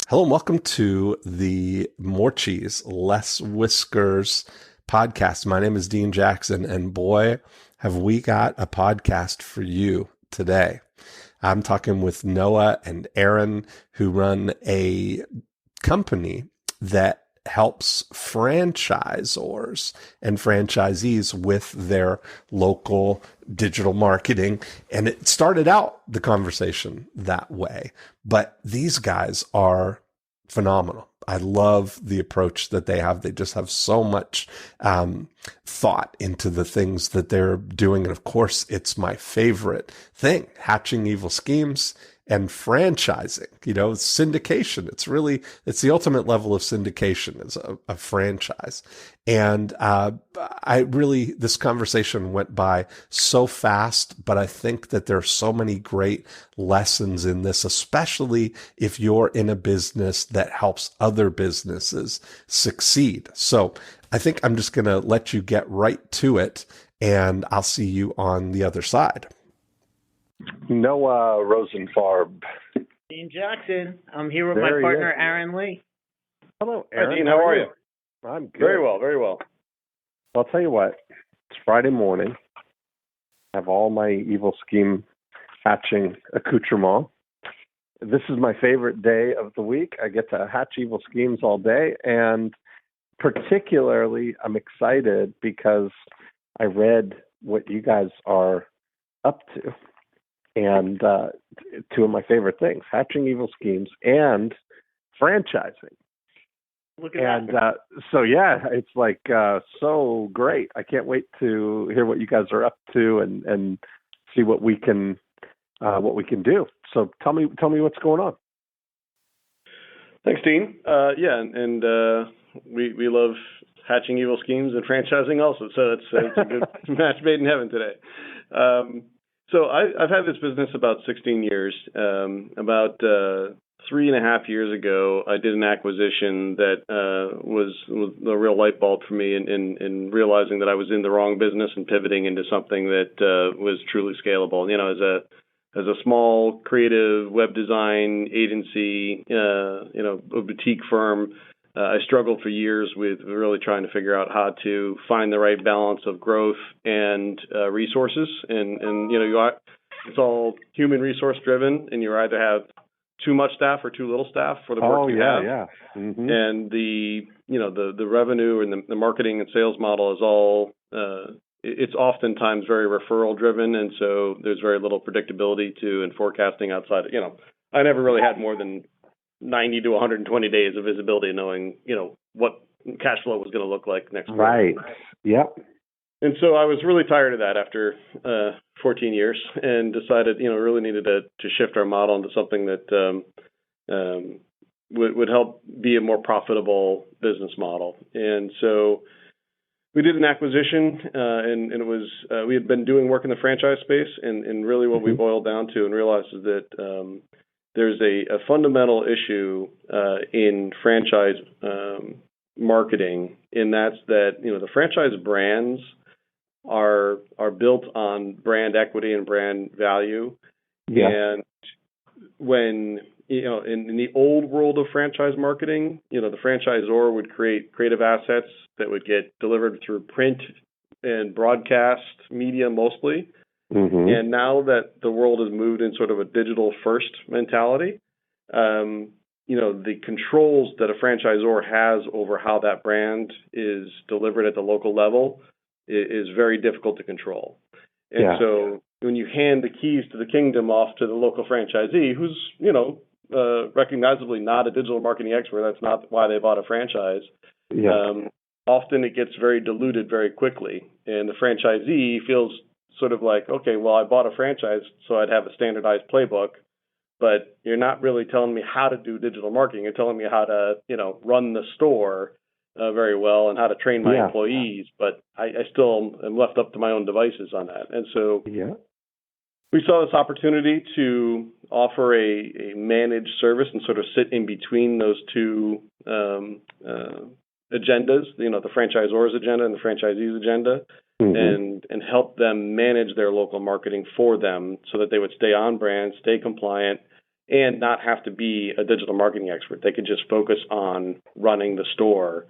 Hello and welcome to the More Cheese, Less Whiskers podcast. My name is Dean Jackson, and boy, have we got a podcast for you today. I'm talking with Noah and Aaron, who run a company that helps franchisors and franchisees with their local digital marketing. And it started out the conversation that way, but these guys are phenomenal. I love the approach that they have. They just have so much thought into the things that they're doing. And of course, it's my favorite thing, hatching evil schemes and franchising, syndication. It's the ultimate level of syndication is a franchise. And this conversation went by so fast, but I think that there are so many great lessons in this, especially if you're in a business that helps other businesses succeed. So I think I'm just going to let you get right to it, and I'll see you on the other side. Noah Rosenfarb. Dean Jackson. I'm here with my partner, Aaron Lee. Hello, Aaron. Hi, Dean. How are you? I'm good. Very well, very well. I'll tell you what. It's Friday morning. I have all my evil scheme hatching accoutrement. This is my favorite day of the week. I get to hatch evil schemes all day, and particularly I'm excited because I read what you guys are up to. And two of my favorite things, hatching evil schemes and franchising. Look at that. It's like so great. I can't wait to hear what you guys are up to and see what we can do. So tell me what's going on. Thanks, Dean. We love hatching evil schemes and franchising also. So it's a good match made in heaven today. So I've had this business about 16 years. About 3.5 years ago, I did an acquisition that was a real light bulb for me in realizing that I was in the wrong business and pivoting into something that was truly scalable. As a small creative web design agency, a boutique firm, I struggled for years with really trying to figure out how to find the right balance of growth and resources. And it's all human resource driven, and you either have too much staff or too little staff for the work you have. Yeah. Mm-hmm. And the revenue and the marketing and sales model is all it's oftentimes very referral driven, and so there's very little predictability and forecasting outside. I never really had more than 90 to 120 days of visibility, knowing, what cash flow was going to look like next quarter. Right. Yep. And so I was really tired of that after 14 years and decided, really needed to shift our model into something that would help be a more profitable business model. And so we did an acquisition, and it was we had been doing work in the franchise space, and really what we boiled down to and realized is that there's a fundamental issue in franchise marketing, and that's that the franchise brands are built on brand equity and brand value. Yeah. And when in the old world of franchise marketing, the franchisor would create creative assets that would get delivered through print and broadcast media mostly. Mm-hmm. And now that the world has moved in sort of a digital first mentality, the controls that a franchisor has over how that brand is delivered at the local level is very difficult to control. And so when you hand the keys to the kingdom off to the local franchisee, who's, recognizably not a digital marketing expert, that's not why they bought a franchise. Yeah. Often it gets very diluted very quickly. And the franchisee feels sort of like, okay, well, I bought a franchise, so I'd have a standardized playbook, but you're not really telling me how to do digital marketing. You're telling me how to, run the store very well and how to train my employees, but I still am left up to my own devices on that. And so we saw this opportunity to offer a managed service and sort of sit in between those two agendas, the franchisor's agenda and the franchisee's agenda, and help them manage their local marketing for them so that they would stay on brand, stay compliant, and not have to be a digital marketing expert. They could just focus on running the store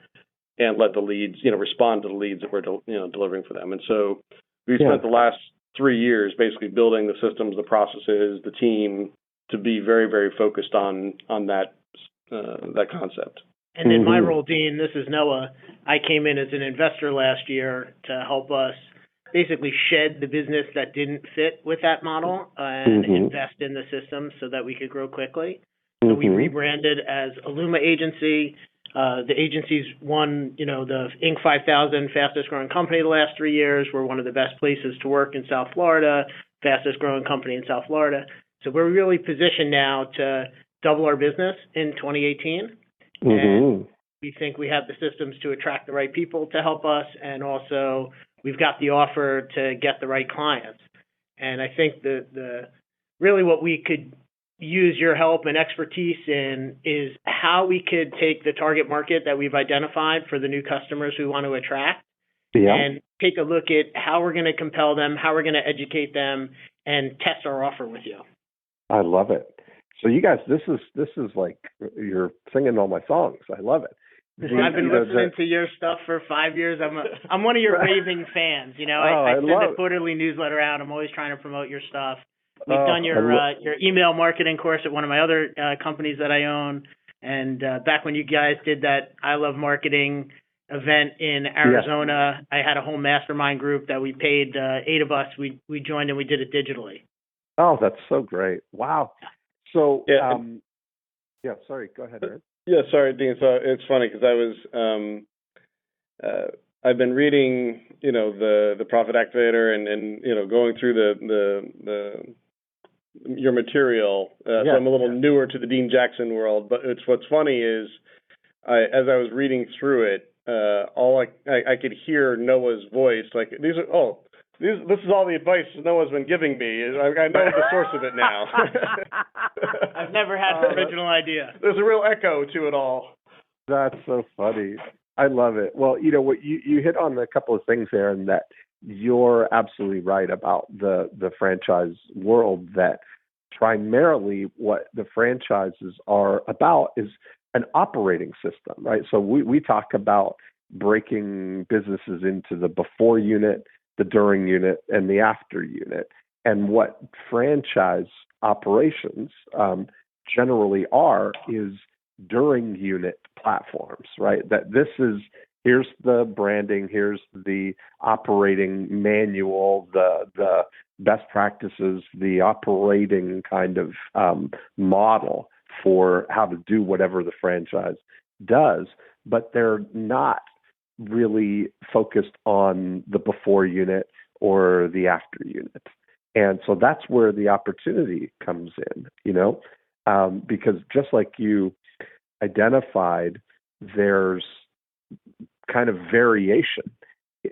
and let the leads, respond to the leads that we're, delivering for them. And so we spent the last 3 years basically building the systems, the processes, the team to be very, very focused on that concept. And in my role, Dean, this is Noah. I came in as an investor last year to help us basically shed the business that didn't fit with that model and invest in the system so that we could grow quickly. So we rebranded as Illuma Agency. The agency's won, the Inc. 5000 fastest growing company the last 3 years. We're one of the best places to work in South Florida, fastest growing company in South Florida. So we're really positioned now to double our business in 2018. And we think we have the systems to attract the right people to help us. And also we've got the offer to get the right clients. And I think the really what we could use your help and expertise in is how we could take the target market that we've identified for the new customers we want to attract and take a look at how we're going to compel them, how we're going to educate them, and test our offer with you. I love it. So you guys, this is like you're singing all my songs. I love it. I've been listening to your stuff for 5 years. I'm one of your raving fans. I send a quarterly newsletter out. I'm always trying to promote your stuff. We've done your email marketing course at one of my other companies that I own. And back when you guys did that I Love Marketing event in Arizona, I had a whole mastermind group that we paid 8 of us. We joined and we did it digitally. Oh, that's so great. Wow. So, sorry, go ahead, Aaron. Yeah, sorry, Dean. So it's funny because I was, I've been reading, the Profit Activator and going through your material. So I'm a little newer to the Dean Jackson world, but what's funny is, as I was reading through it, all I could hear Noah's voice. Like this is all the advice Noah's been giving me. I know the source of it now. I've never had an original idea. There's a real echo to it all. That's so funny. I love it. Well, what you hit on a couple of things there, and that you're absolutely right about the franchise world, that primarily what the franchises are about is an operating system, right? So we talk about breaking businesses into the before unit, the during unit, and the after unit. And what franchise operations generally are is during unit platforms, right? That here's the branding, here's the operating manual, the best practices, the operating kind of model for how to do whatever the franchise does, but they're not really focused on the before unit or the after unit. And so that's where the opportunity comes in, because just like you identified, there's kind of variation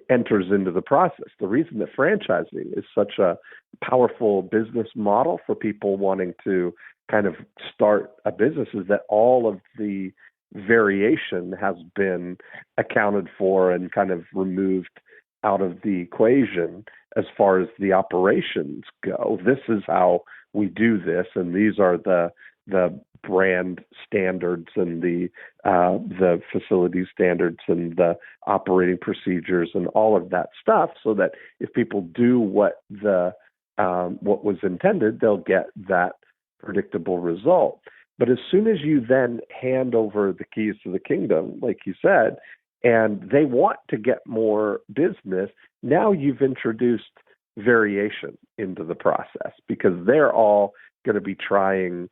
enters into the process. The reason that franchising is such a powerful business model for people wanting to kind of start a business is that all of the variation has been accounted for and kind of removed out of the equation as far as the operations go. This is how we do this, and these are the brand standards and the facility standards and the operating procedures and all of that stuff, so that if people do what was intended, they'll get that predictable result. But as soon as you then hand over the keys to the kingdom, like you said, and they want to get more business, now you've introduced variation into the process, because they're all going to be trying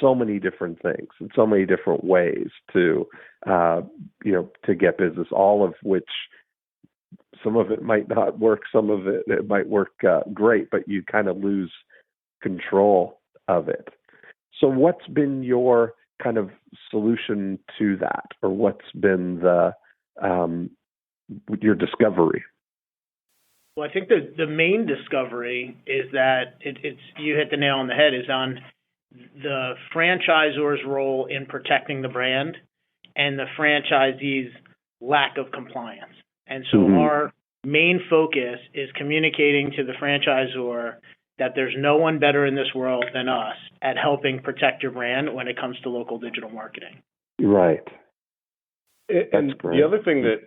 so many different things in so many different ways to get business, all of which some of it might not work, some of it might work great, but you kind of lose control of it. So what's been your kind of solution to that, or what's been your discovery? Well, I think the main discovery is that it's you hit the nail on the head, is on the franchisor's role in protecting the brand and the franchisee's lack of compliance. And so our main focus is communicating to the franchisor that there's no one better in this world than us at helping protect your brand when it comes to local digital marketing. Right. And the other thing that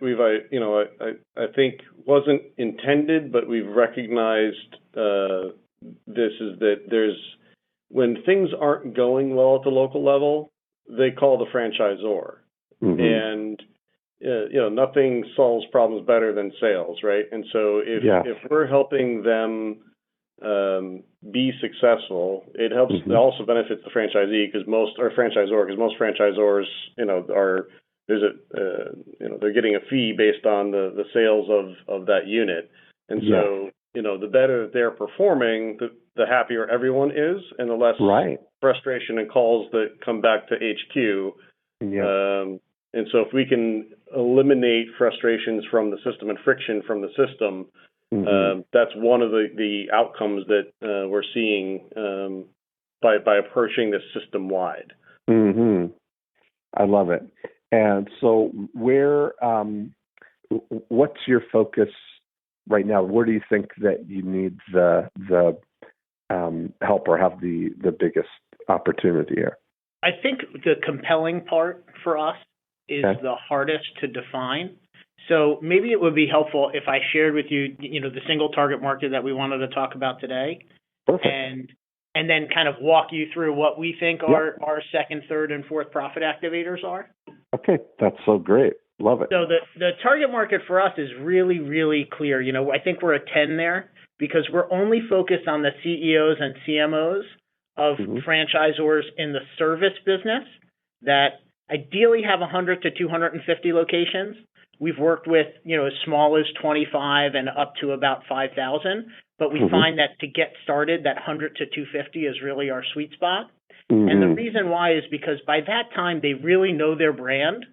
I think wasn't intended, but we've recognized this is that when things aren't going well at the local level, they call the franchisor. And nothing solves problems better than sales, right? And so if we're helping them be successful, it helps. It also benefits the franchisee because most franchisors, they're getting a fee based on the sales of that unit, and so the better they're performing, the happier everyone is, and the less frustration and calls that come back to HQ. And so if we can eliminate frustrations from the system and friction from the system, that's one of the outcomes that we're seeing by approaching this system wide. I love it. And so what's your focus right now? Where do you think that you need the help or have the biggest opportunity here? I think the compelling part for us is the hardest to define. So maybe it would be helpful if I shared with you, the single target market that we wanted to talk about today. Perfect. And then kind of walk you through what we think our second, third, and fourth profit activators are. Okay, that's so great. Love it. So the target market for us is really, really clear. I think we're a 10 there because we're only focused on the CEOs and CMOs of franchisors in the service business that ideally have 100 to 250 locations. We've worked with, as small as 25 and up to about 5,000, but we find that to get started, that 100 to 250 is really our sweet spot. And the reason why is because by that time, they really know their brand,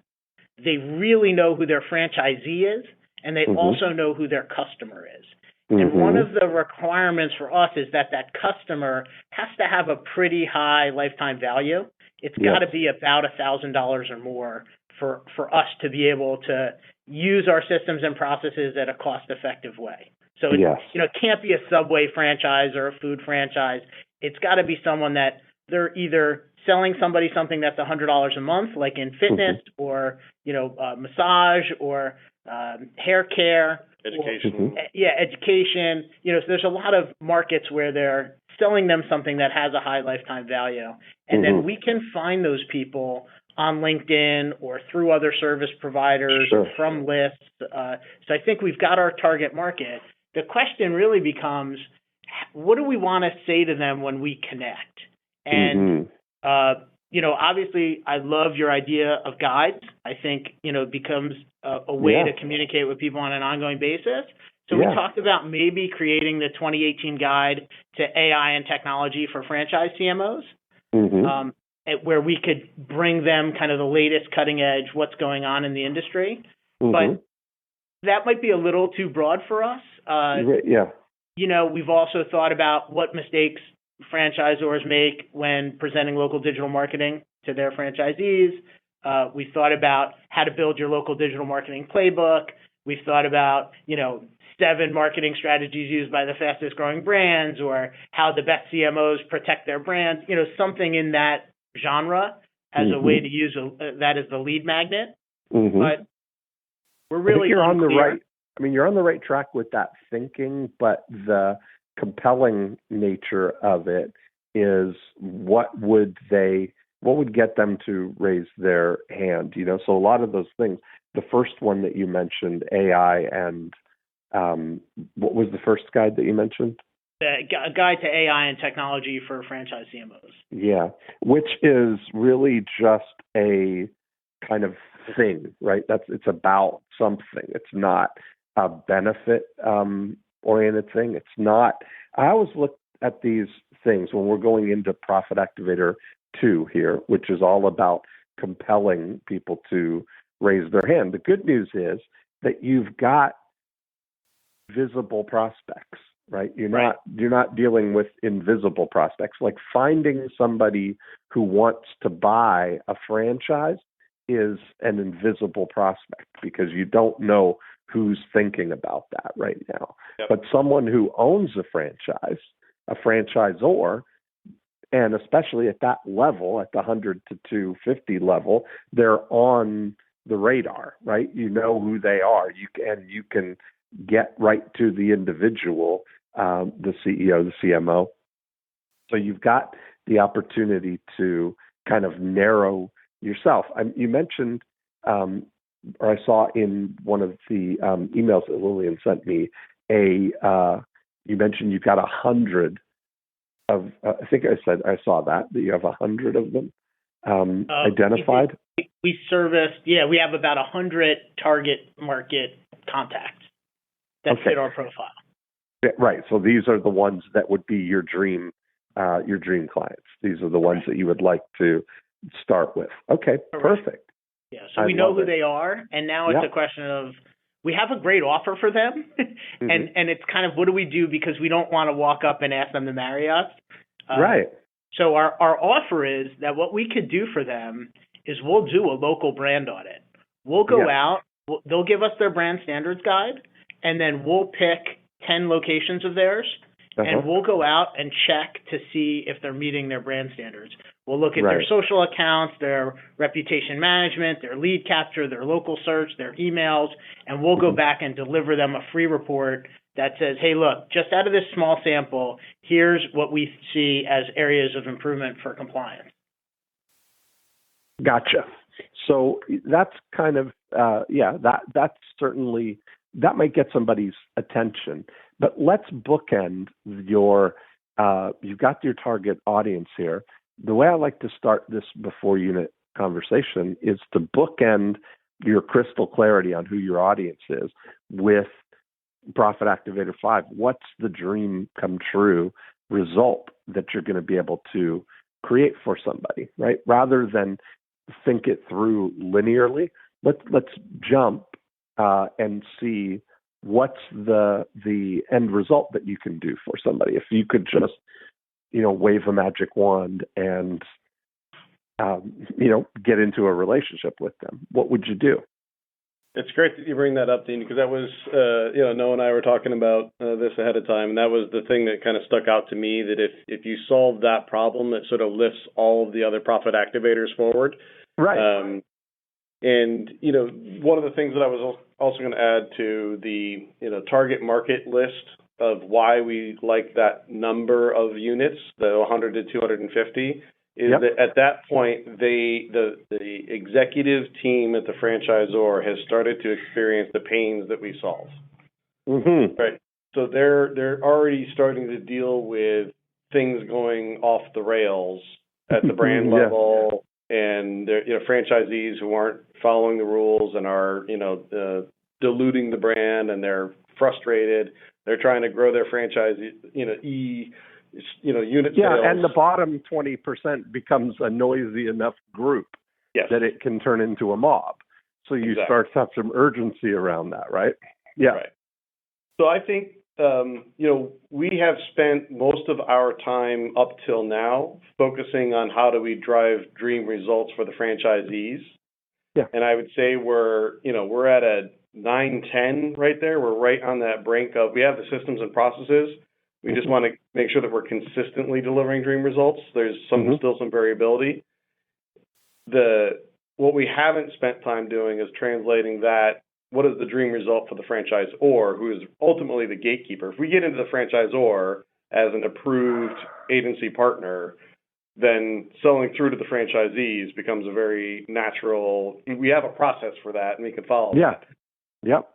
they really know who their franchisee is, and they also know who their customer is. And one of the requirements for us is that customer has to have a pretty high lifetime value. It's got to be about $1,000 or more for us to be able to use our systems and processes at a cost-effective way. So it can't be a Subway franchise or a food franchise. It's got to be someone that they're either selling somebody something that's $100 a month, like in fitness or massage or hair care, education. Education. So there's a lot of markets where they're selling them something that has a high lifetime value, and then we can find those people on LinkedIn or through other service providers or from lists. So I think we've got our target market. The question really becomes, what do we want to say to them when we connect? And, obviously I love your idea of guides. I think, it becomes a way to communicate with people on an ongoing basis. So we talked about maybe creating the 2018 guide to AI and technology for franchise CMOs, where we could bring them kind of the latest cutting edge, what's going on in the industry. But that might be a little too broad for us. We've also thought about what mistakes franchisors make when presenting local digital marketing to their franchisees. We've thought about how to build your local digital marketing playbook. We've thought about, 7 marketing strategies used by the fastest growing brands, or how the best CMOs protect their brands, something in that genre as a way to use that as the lead magnet. But we're really you're on the right. You're on the right track with that thinking, but the compelling nature of it is what would get them to raise their hand? So a lot of those things. The first one that you mentioned, AI, and what was the first guide that you mentioned? The guide to AI and technology for franchise CMOs. Yeah, which is really just a kind of thing, right? It's about something. It's not a benefit oriented thing. It's not. I always look at these things when we're going into Profit Activator 2 here, which is all about compelling people to raise their hand. The good news is that you've got visible prospects, right? You're not dealing with invisible prospects. Like finding somebody who wants to buy a franchise is an invisible prospect because you don't know who's thinking about that right now. But someone who owns a franchise a franchisor, and especially at that level, at the 100 to 250 level, they're on the radar, right? You know who they are. You can get right to the individual, the CEO, the CMO. So you've got the opportunity to kind of narrow yourself. You mentioned, or I saw in one of the emails that Lillian sent me, you mentioned you've got 100 of, I think I saw that you have 100 of them identified. We serviced, we have about 100 target market contacts that fit our profile. Right. So these are the ones that would be your dream clients. These are the ones that you would like to start with. Okay, correct. Perfect. Yeah, so we know who they are, and now it's a question of, we have a great offer for them, and it's kind of, what do we do, because we don't want to walk up and ask them to marry us. Right. So our offer is that what we could do for them is we'll do a local brand audit. We'll go out, they'll give us their brand standards guide, and then we'll pick 10 locations of theirs, and we'll go out and check to see if they're meeting their brand standards. We'll look at their social accounts, their reputation management, their lead capture, their local search, their emails, and we'll go back and deliver them a free report that says, hey, look, just out of this small sample, here's what we see as areas of improvement for compliance. Gotcha. So that's kind of, that's certainly, that might get somebody's attention. But let's bookend you've got your target audience here. The way I like to start this before unit conversation is to bookend your crystal clarity on who your audience is with Profit Activator 5. What's the dream come true result that you're going to be able to create for somebody, right? Rather than think it through linearly, let's jump and see what's the end result that you can do for somebody. If you could just, wave a magic wand and, get into a relationship with them, what would you do? It's great that you bring that up, Dean, because that was, Noah and I were talking about this ahead of time, and that was the thing that kind of stuck out to me, that if you solve that problem, it sort of lifts all of the other profit activators forward. Right. And, one of the things that I was also going to add to the, target market list of why we like that number of units, the 100 to 250, is that at that point, the executive team at the franchisor has started to experience the pains that we solve. Right. So they're already starting to deal with things going off the rails at the brand level, and they're, franchisees who aren't following the rules and are, diluting the brand, and they're frustrated. They're trying to grow their franchise, unit sales. And the bottom 20% becomes a noisy enough group that it can turn into a mob. So you start to have some urgency around that, right? Yeah. Right. So I think, we have spent most of our time up till now focusing on how do we drive dream results for the franchisees. Yeah. And I would say we're at a 9-10 right there. We're right on that brink of, we have the systems and processes. We just want to make sure that we're consistently delivering dream results. There's still some variability. What we haven't spent time doing is translating that. What is the dream result for the franchisor, who is ultimately the gatekeeper? If we get into the franchisor as an approved agency partner, then selling through to the franchisees becomes a very natural. We have a process for that, and we can follow that. Yep.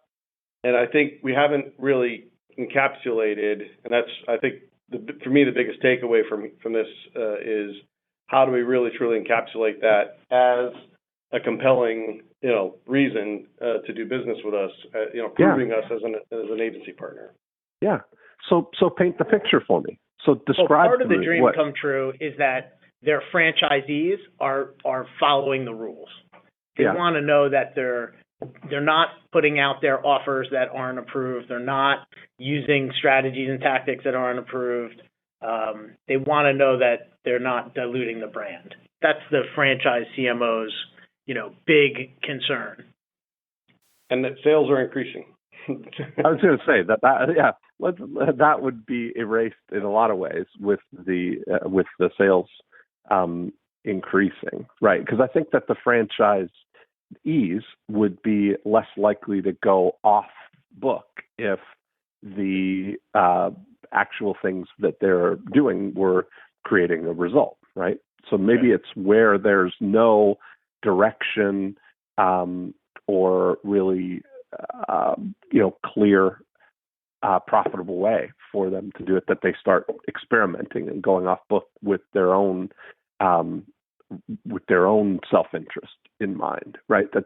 And I think we haven't really encapsulated, and that's, I think, for me, the biggest takeaway from this is how do we really truly encapsulate that as a compelling, reason to do business with us, proving us as an agency partner. Yeah. So paint the picture for me. So describe. Part of the dream come true is that their franchisees are following the rules. They want to know that they're not putting out their offers that aren't approved. They're not using strategies and tactics that aren't approved. They want to know that they're not diluting the brand. That's the franchise CMO's, big concern. And that sales are increasing. I was going to say that would be erased in a lot of ways with the sales increasing, right? Because I think that the franchisees would be less likely to go off book if the actual things that they're doing were creating a result, right? So maybe it's where there's no direction or really clear profitable way for them to do it, that they start experimenting and going off book with their own self-interest in mind, right? That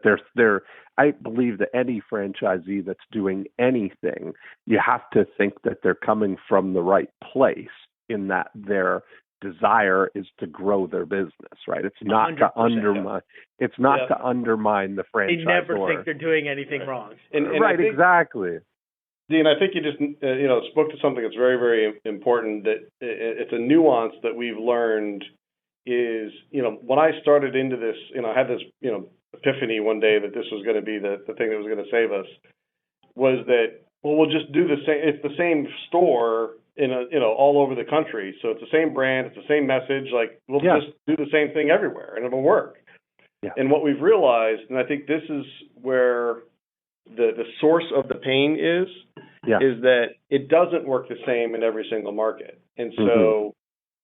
I believe that any franchisee that's doing anything, you have to think that they're coming from the right place, in that their desire is to grow their business, right? It's not to undermine. It's not to undermine the franchisor. They never think they're doing anything wrong. And right, exactly. Dean, I think you just spoke to something that's very, very important. That it's a nuance that we've learned. Is when I started into this, I had this epiphany one day that this was going to be the thing that was going to save us. Was that we'll just do the same. It's the same store in all over the country, so it's the same brand, it's the same message. Like we'll just do the same thing everywhere, and it'll work. Yeah. And what we've realized, and I think this is where the source of the pain is that it doesn't work the same in every single market, and so.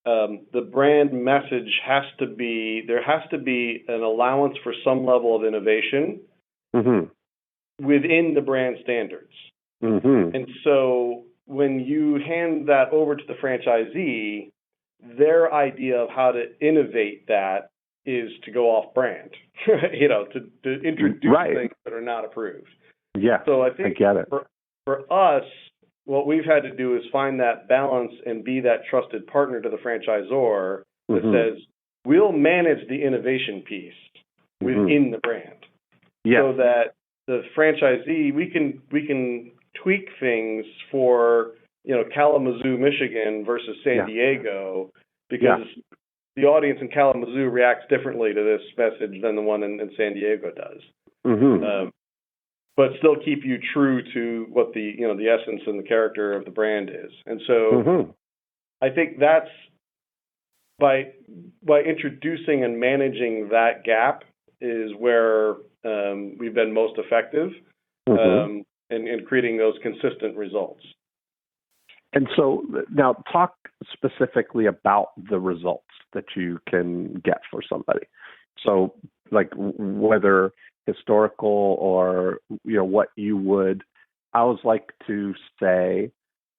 The brand message there has to be an allowance for some level of innovation within the brand standards. And so when you hand that over to the franchisee, their idea of how to innovate that is to go off brand, to introduce things that are not approved. Yeah. So I think I get it. For us, what we've had to do is find that balance and be that trusted partner to the franchisor that says, we'll manage the innovation piece within the brand. So that the franchisee, we can tweak things for, Kalamazoo, Michigan versus San Diego, because the audience in Kalamazoo reacts differently to this message than the one in San Diego does. But still keep you true to what the essence and the character of the brand is. And so I think that's by introducing and managing that gap is where we've been most effective in creating those consistent results. And so now talk specifically about the results that you can get for somebody. So like whether historical or what you would, I always like to say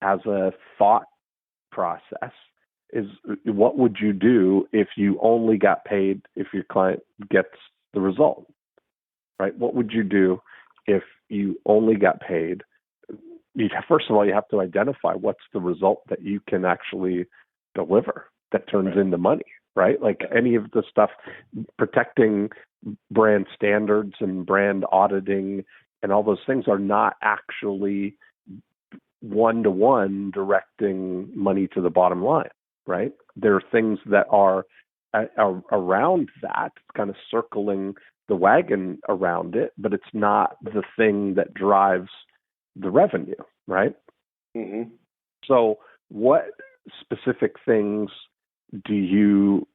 as a thought process is, what would you do if you only got paid if your client gets the result, right? What would you do if you only got paid? First of all, you have to identify what's the result that you can actually deliver that turns into money, right? Like any of the stuff, protecting brand standards and brand auditing and all those things are not actually one-to-one directing money to the bottom line, right? There are things that are around that, kind of circling the wagon around it, but it's not the thing that drives the revenue, right? So what specific things do you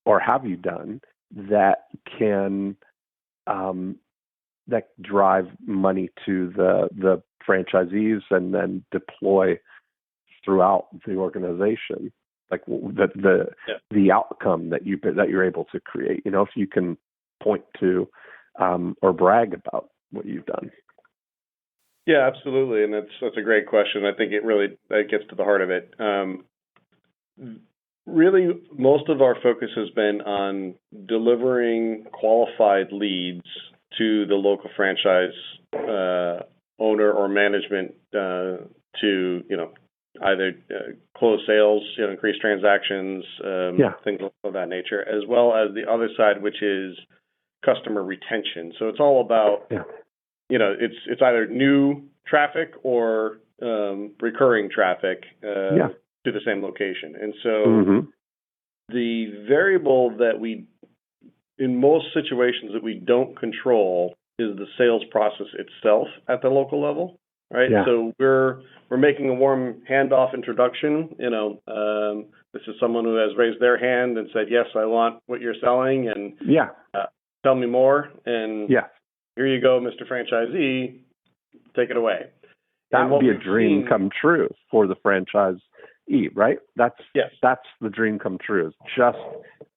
or have you done that can that drive money to the franchisees and then deploy throughout the organization, like the outcome that you're able to create? If you can point to or brag about what you've done. Yeah, absolutely, and that's a great question. I think that gets to the heart of it. Really, most of our focus has been on delivering qualified leads to the local franchise owner or management to either close sales, increase transactions, things of that nature, as well as the other side, which is customer retention. So it's all about it's either new traffic or recurring traffic to the same location. And so the variable that in most situations that we don't control is the sales process itself at the local level. right? Yeah. So we're making a warm handoff introduction. This is someone who has raised their hand and said, yes, I want what you're selling, and tell me more. And here you go, Mr. Franchisee, take it away. That would be a dream come true for the franchisee, right? That's the dream come true. It's just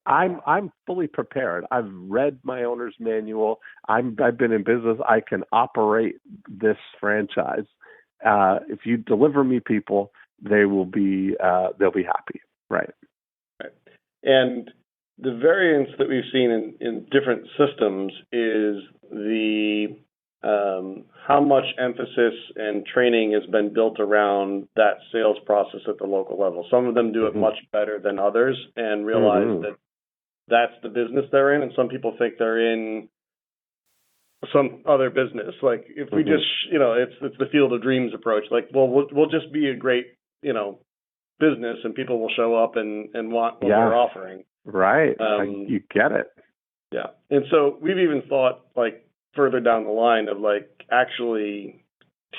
I'm fully prepared. I've read my owner's manual. I've been in business. I can operate this franchise. If you deliver me people, they'll be happy, right? Right. And the variance that we've seen in different systems is the how much emphasis and training has been built around that sales process at the local level. Some of them do it much better than others and realize that that's the business they're in, and some people think they're in some other business. Like if we just, it's the field of dreams approach. Like, well, we'll just be a great, business, and people will show up and want what we're offering. Right. You get it. Yeah. And so we've even thought like further down the line of like actually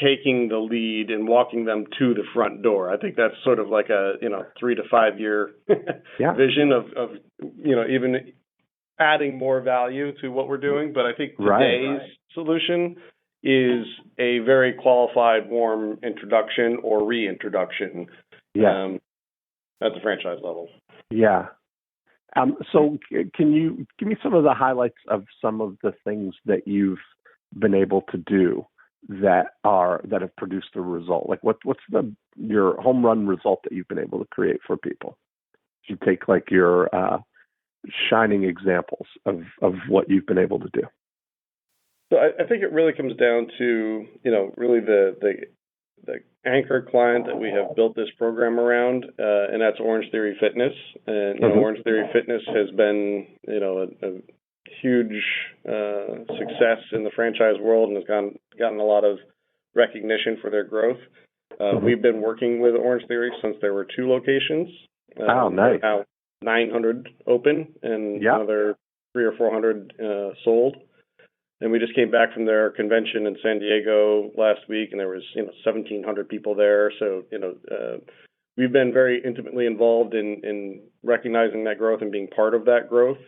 taking the lead and walking them to the front door. I think that's sort of like a 3 to 5 year vision of even adding more value to what we're doing. But I think today's solution is a very qualified warm introduction or reintroduction at the franchise level. Yeah. So can you give me some of the highlights of some of the things that you've been able to do that have produced a result? Like what's your home run result that you've been able to create for people? You take like your shining examples of what you've been able to do. So I think it really comes down to, really the anchor client that we have built this program around, and that's Orange Theory Fitness. And Orange Theory Fitness has been, a huge success in the franchise world and has gotten a lot of recognition for their growth. We've been working with Orange Theory since there were 2 locations. Nice. Now 900 open and another 300 or 400 sold. And we just came back from their convention in San Diego last week, and there was 1,700 people there. So we've been very intimately involved in recognizing that growth and being part of that growth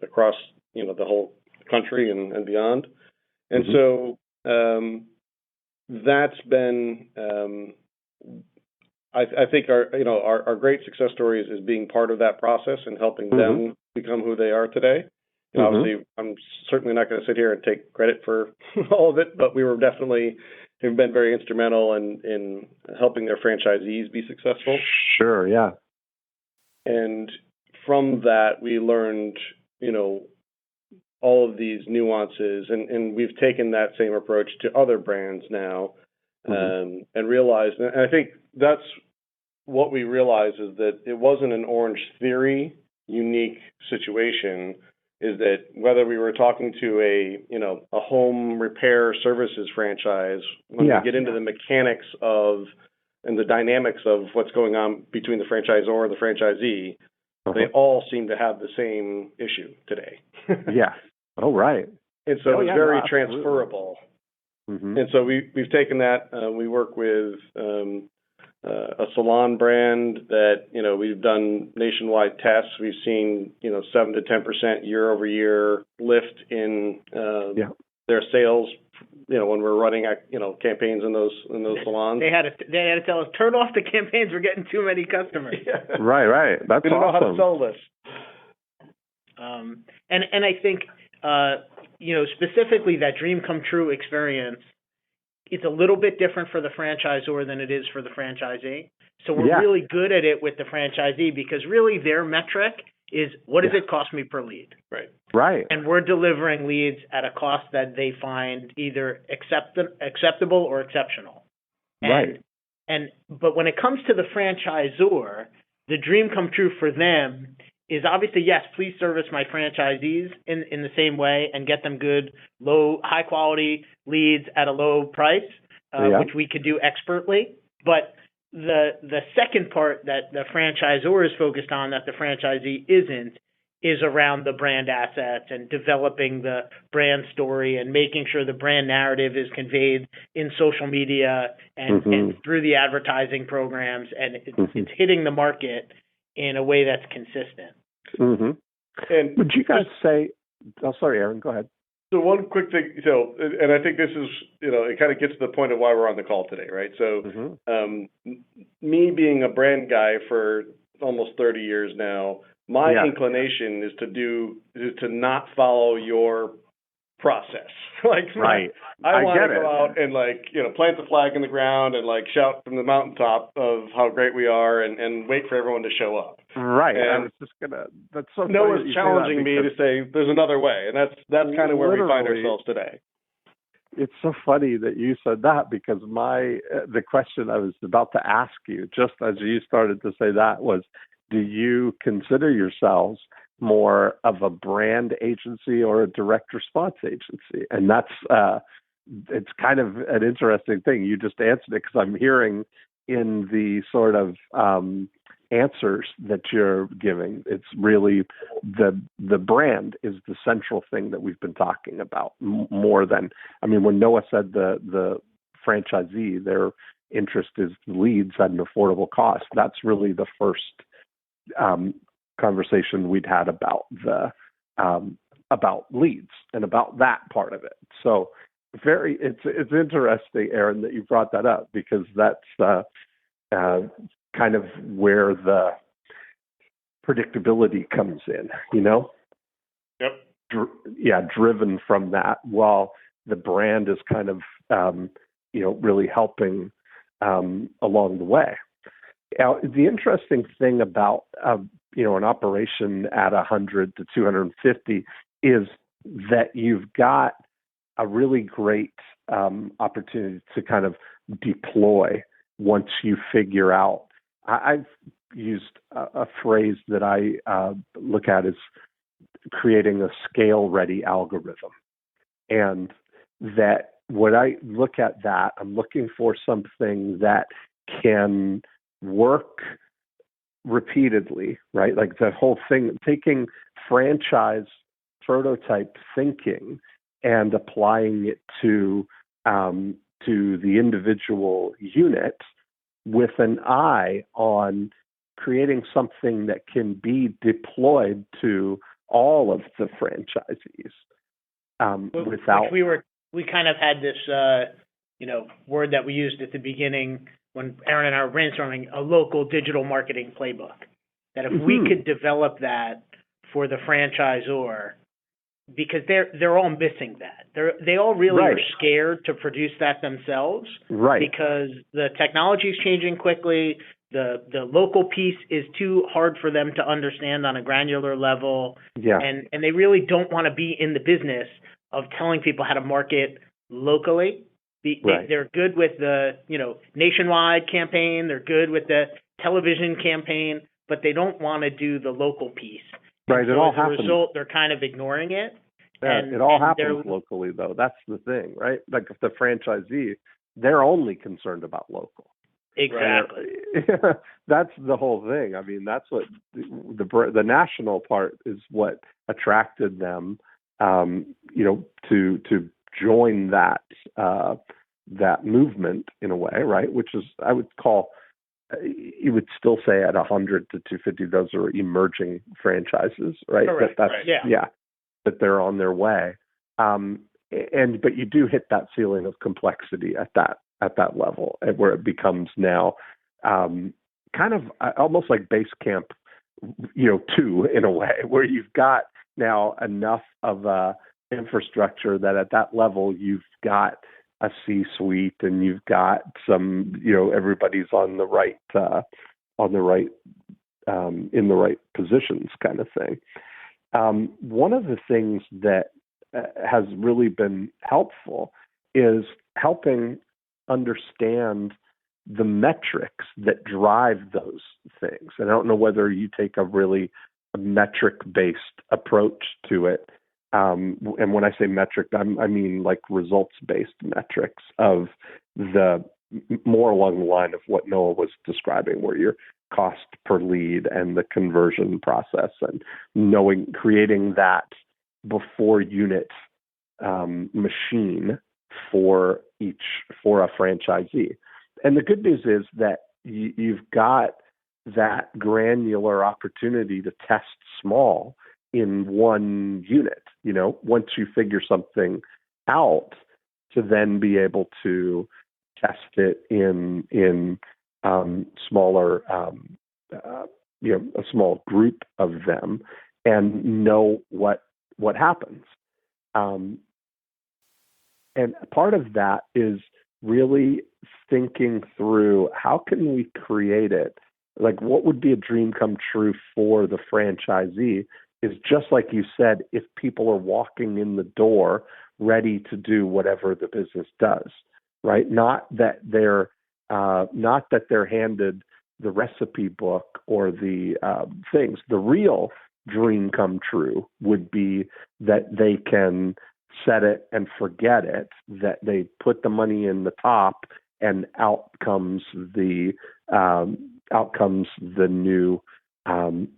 across the whole country and beyond. And so that's been I think our great success stories is being part of that process and helping them become who they are today. And obviously, I'm certainly not going to sit here and take credit for all of it, but we were definitely have been very instrumental in helping their franchisees be successful. Sure, yeah. And from that, we learned, all of these nuances, and we've taken that same approach to other brands now, and realized, and I think that's what we realized is that it wasn't an Orange Theory unique situation. Is that whether we were talking to a home repair services franchise, when we get into the mechanics of and the dynamics of what's going on between the franchisor and the franchisee, they all seem to have the same issue today. Oh, right. And so it's very transferable. And so we've taken that. We work with a salon brand that we've done nationwide tests. We've seen 7 to 10% year over year lift in their sales. When we're running campaigns in those salons, they had to tell us, turn off the campaigns. We're getting too many customers. Right. That's we don't awesome. know how to sell this. And I think specifically that dream come true experience. It's a little bit different for the franchisor than it is for the franchisee. So we're really good at it with the franchisee because really their metric is what does it cost me per lead? Right. And we're delivering leads at a cost that they find either acceptable or exceptional. But when it comes to the franchisor, the dream come true for them is obviously, yes, please service my franchisees in the same way and get them good, high quality leads at a low price, which we could do expertly. But the second part that the franchisor is focused on that the franchisee isn't is around the brand assets and developing the brand story and making sure the brand narrative is conveyed in social media and through the advertising programs, and it's hitting the market in a way that's consistent. And would you guys say, oh, sorry, Aaron, go ahead. So one quick thing, and I think this is, it kind of gets to the point of why we're on the call today, right? So me being a brand guy for almost 30 years now, my inclination is to not follow your process. Right. I want to go out and plant the flag in the ground and shout from the mountaintop of how great we are and wait for everyone to show up. Right. And I was just that's so funny Noah's challenging me to say there's another way, and that's kind of where we find ourselves today. It's so funny that you said that, because the question I was about to ask you, just as you started to say that, was, do you consider yourselves more of a brand agency or a direct response agency? And that's it's kind of an interesting thing. You just answered it, because I'm hearing in the sort of answers that you're giving, it's really the brand is the central thing that we've been talking about more than, when Noah said the franchisee, their interest is leads at an affordable cost. That's really the first conversation we'd had about leads and about that part of it. So it's interesting, Aaron, that you brought that up, because that's kind of where the predictability comes in, Yep. Driven from that, while the brand is kind of really helping along the way. Now, the interesting thing about an operation at 100 to 250 is that you've got a really great opportunity to kind of deploy once you figure out. I've used a phrase that I look at as creating a scale-ready algorithm, and that when I look at that, I'm looking for something that can work repeatedly, right? Like the whole thing, taking franchise prototype thinking and applying it to the individual unit with an eye on creating something that can be deployed to all of the franchisees. We kind of had this, word that we used at the beginning when Aaron and I were brainstorming, a local digital marketing playbook. That if we could develop that for the franchisor, because they're all missing that. They all really are scared to produce that themselves, because the technology is changing quickly. The local piece is too hard for them to understand on a granular level, and they really don't want to be in the business of telling people how to market locally. They're good with the nationwide campaign. They're good with the television campaign, but they don't want to do the local piece. Right. So it all as a happens. result, they're kind of ignoring it. Yeah, it all happens locally, though. That's the thing, right? Like if the franchisee, they're only concerned about local. Exactly. Right? That's the whole thing. That's what the national part is what attracted them, to join that movement in a way, right? Which is, I would call, you would still say at 100 to 250, those are emerging franchises, right? Correct. That they're on their way. But you do hit that ceiling of complexity at that level, where it becomes now kind of almost like base camp, 2 in a way, where you've got now enough of a infrastructure that at that level you've got a C-suite and you've got some, everybody's in the right positions, kind of thing. One of the things that has really been helpful is helping understand the metrics that drive those things. And I don't know whether you take a really metric-based approach to it. And when I say metric, I mean like results-based metrics of the more along the line of what Noah was describing, where you're cost per lead and the conversion process, and creating that before unit machine for a franchisee. And the good news is that you've got that granular opportunity to test small in one unit, once you figure something out, to then be able to test it in smaller, a small group of them, and know what happens. And part of that is really thinking through, how can we create it? Like, what would be a dream come true for the franchisee is, just like you said, if people are walking in the door ready to do whatever the business does, right? Not that they're handed the recipe book or the things. The real dream come true would be that they can set it and forget it, that they put the money in the top, and out comes the new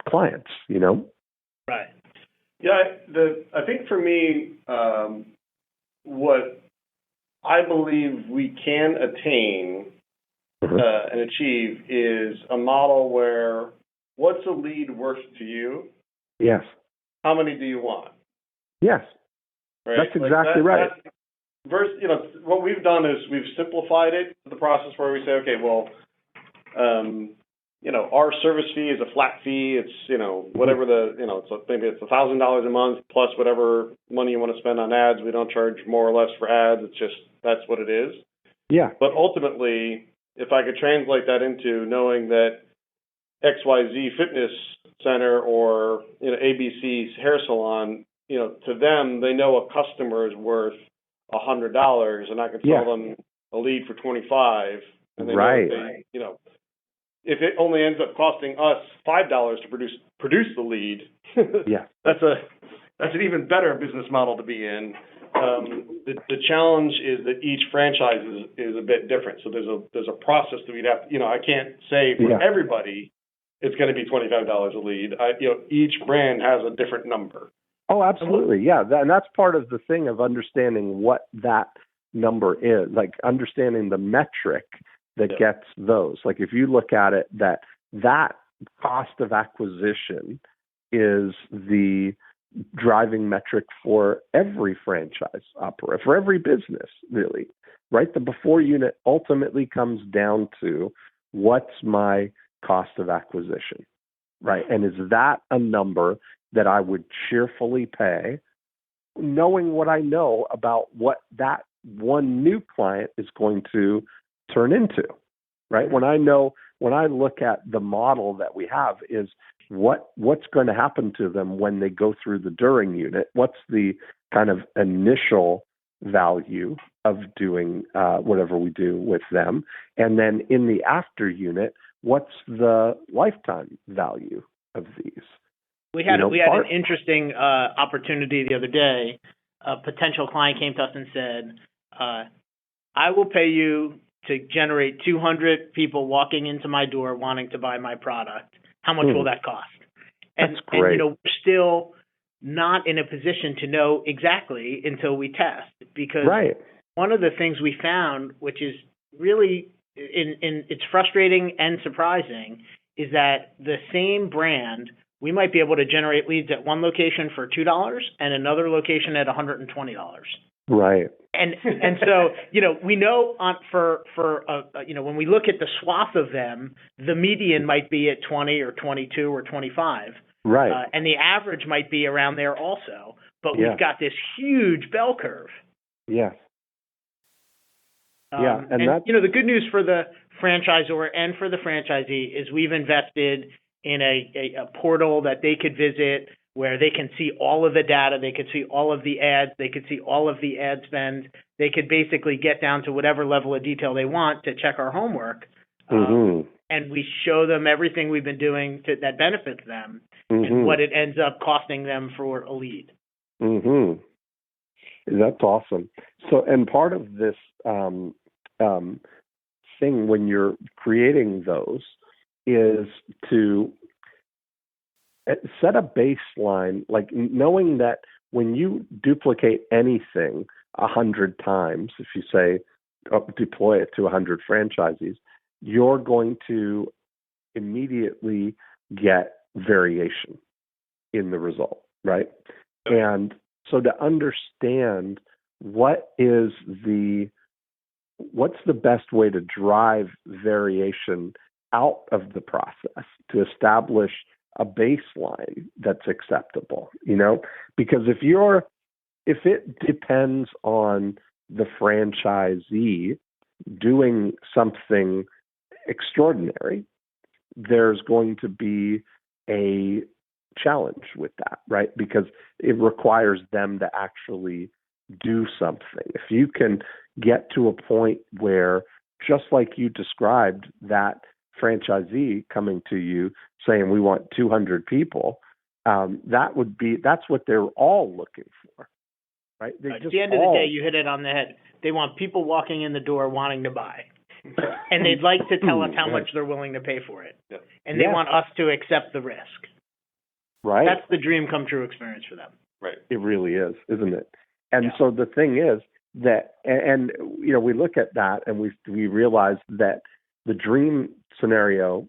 clients, Right. Yeah. I think for me, what I believe we can attain and achieve is a model where, what's a lead worth to you? Yes. How many do you want? Yes. Right? That's exactly right. Versus, what we've done is we've simplified it to the process where we say, okay, well, our service fee is a flat fee. It's, whatever maybe it's $1,000 a month plus whatever money you want to spend on ads. We don't charge more or less for ads. It's just, that's what it is. Yeah. But ultimately, if I could translate that into knowing that XYZ Fitness Center or, ABC's hair salon, to them, they know a customer is worth $100, and I can sell them a lead for $25, and they know if it only ends up costing us $5 to produce the lead, that's an even better business model to be in. The challenge is that each franchise is a bit different. So there's a process that we'd have. I can't say for everybody it's going to be $25 a lead. Each brand has a different number. Oh, absolutely. Yeah. And that's part of the thing of understanding what that number is, like understanding the metric that gets those. Like, if you look at it, that cost of acquisition is the driving metric for every franchise operator, for every business, really, right? The before unit ultimately comes down to, what's my cost of acquisition, right? And is that a number that I would cheerfully pay, knowing what I know about what that one new client is going to turn into, right? When I look at the model that we have, is what's going to happen to them when they go through the during unit? What's the kind of initial value of doing whatever we do with them? And then in the after unit, what's the lifetime value of these? We had an interesting opportunity the other day. A potential client came to us and said, I will pay you to generate 200 people walking into my door wanting to buy my product. How much will that cost? That's great. And we're still not in a position to know exactly until we test, because one of the things we found, which is really it's frustrating and surprising, is that the same brand, we might be able to generate leads at one location for $2 and another location at $120. Right. And so, we know when we look at the swath of them, the median might be at 20 or 22 or 25. Right. And the average might be around there also. But we've got this huge bell curve. Yes. And the good news for the franchisor and for the franchisee is we've invested in a portal that they could visit, where they can see all of the data, they could see all of the ads, they could see all of the ad spend. They could basically get down to whatever level of detail they want to check our homework. And we show them everything we've been doing that benefits them and what it ends up costing them for a lead. That's awesome. So, and part of this thing when you're creating those is to set a baseline, like knowing that when you duplicate anything 100 times, if you say deploy it to 100 franchisees, you're going to immediately get variation in the result, right? And so to understand what's the best way to drive variation out of the process, to establish a baseline that's acceptable, because if it depends on the franchisee doing something extraordinary, there's going to be a challenge with that, right? Because it requires them to actually do something. If you can get to a point where, just like you described, that franchisee coming to you saying we want 200 people, that's what they're all looking for, right? At the end of the day, you hit it on the head. They want people walking in the door wanting to buy, and they'd like to tell us how much they're willing to pay for it, and they want us to accept the risk. Right. That's the dream come true experience for them. Right. It really is, isn't it? And so the thing is that, and we look at that and we realize that the dream scenario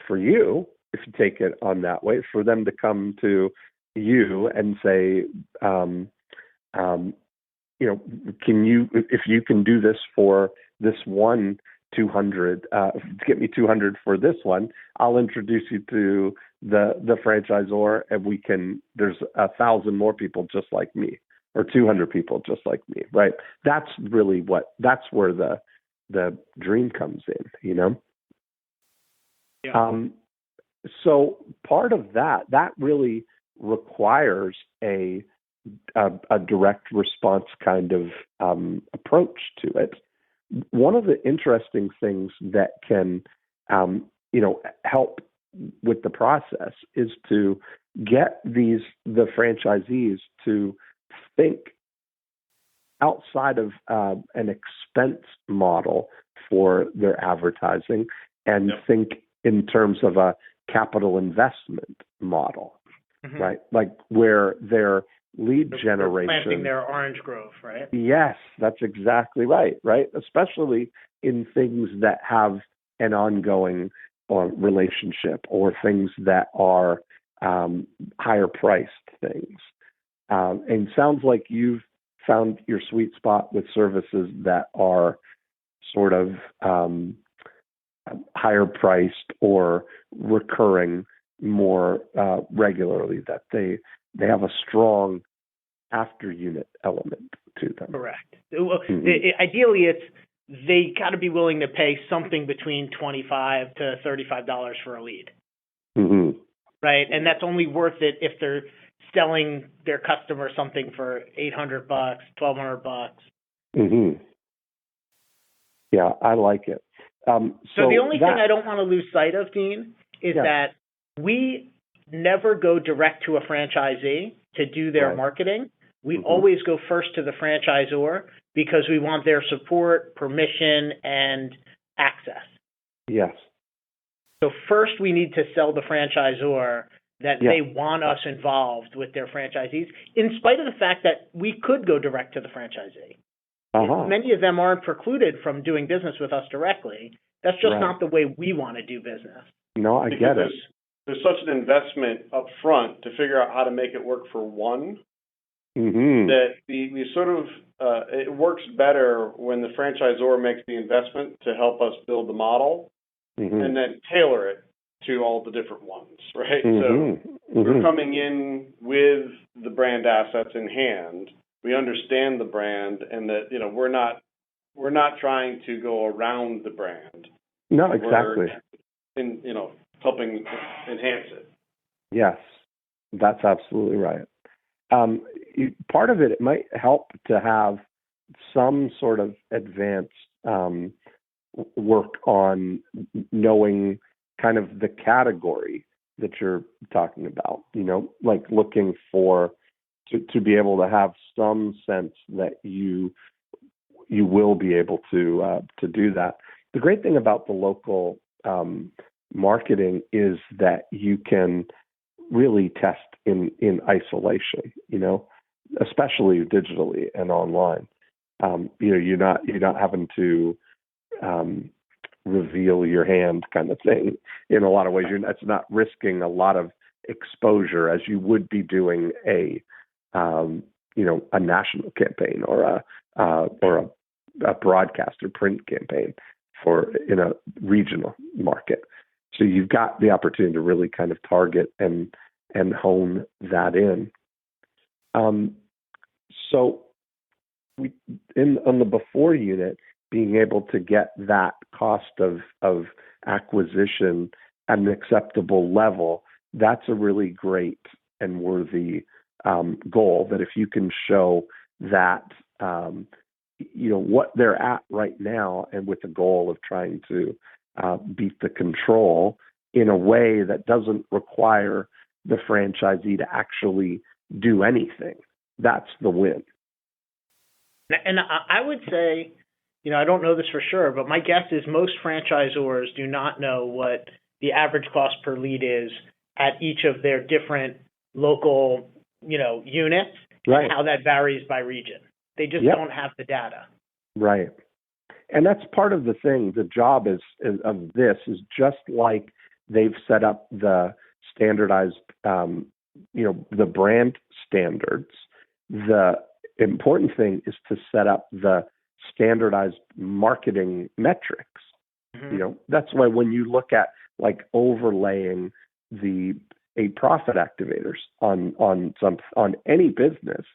for you, if you take it on that way, for them to come to you and say, if you can do this for this one 200, get me 200 for this one, I'll introduce you to the franchisor, and there's 1,000 more people just like me, or 200 people just like me, right? That's really that's where the dream comes in, Yeah. So part of that really requires a direct response kind of approach to it. One of the interesting things that can, help with the process is to get the franchisees to think outside of an expense model for their advertising and think in terms of a capital investment model, right? Like where their lead generation, planting their orange grove, right? Yes, that's exactly right. Especially in things that have an ongoing relationship, or things that are higher priced things. And sounds like you've found your sweet spot with services that are sort of higher priced or recurring more regularly, that they have a strong after unit element to them. Correct. Ideally, they got to be willing to pay something between $25 to $35 for a lead, right? And that's only worth it if they're selling their customer something for $800, $1,200. Yeah, I like it. So the only thing I don't want to lose sight of, Dean, is that we never go direct to a franchisee to do their marketing. We always go first to the franchisor because we want their support, permission, and access. Yes. So first we need to sell the franchisor that they want us involved with their franchisees, in spite of the fact that we could go direct to the franchisee. Many of them aren't precluded from doing business with us directly. That's just not the way we want to do business. No, I get it. There's such an investment up front to figure out how to make it work for one, that the sort of it works better when the franchisor makes the investment to help us build the model, and then tailor it to all the different ones, right? So we're coming in with the brand assets in hand. We understand the brand, and that we're not trying to go around the brand. No, exactly. We're helping enhance it. Yes, that's absolutely right. Part of it might help to have some sort of advanced work on knowing kind of the category that you're talking about, like looking for to be able to have some sense that you will be able to do that. The great thing about the local marketing is that you can really test in isolation, especially digitally and online. You're not having to reveal your hand kind of thing in a lot of ways. It's not risking a lot of exposure as you would be doing a national campaign or a broadcast or print campaign in a regional market. So you've got the opportunity to really kind of target and hone that in. So on the before unit, being able to get that cost of acquisition at an acceptable level, that's a really great and worthy goal. That if you can show that what they're at right now, and with the goal of trying to beat the control in a way that doesn't require the franchisee to actually do anything, that's the win. And I would say, I don't know this for sure, but my guess is most franchisors do not know what the average cost per lead is at each of their different local, units, right, and how that varies by region. They just don't have the data. Right. And that's part of the thing. The job of this is just like they've set up the standardized, the brand standards. The important thing is to set up the standardized marketing metrics. Mm-hmm. That's why when you look at like overlaying a profit activators on any business,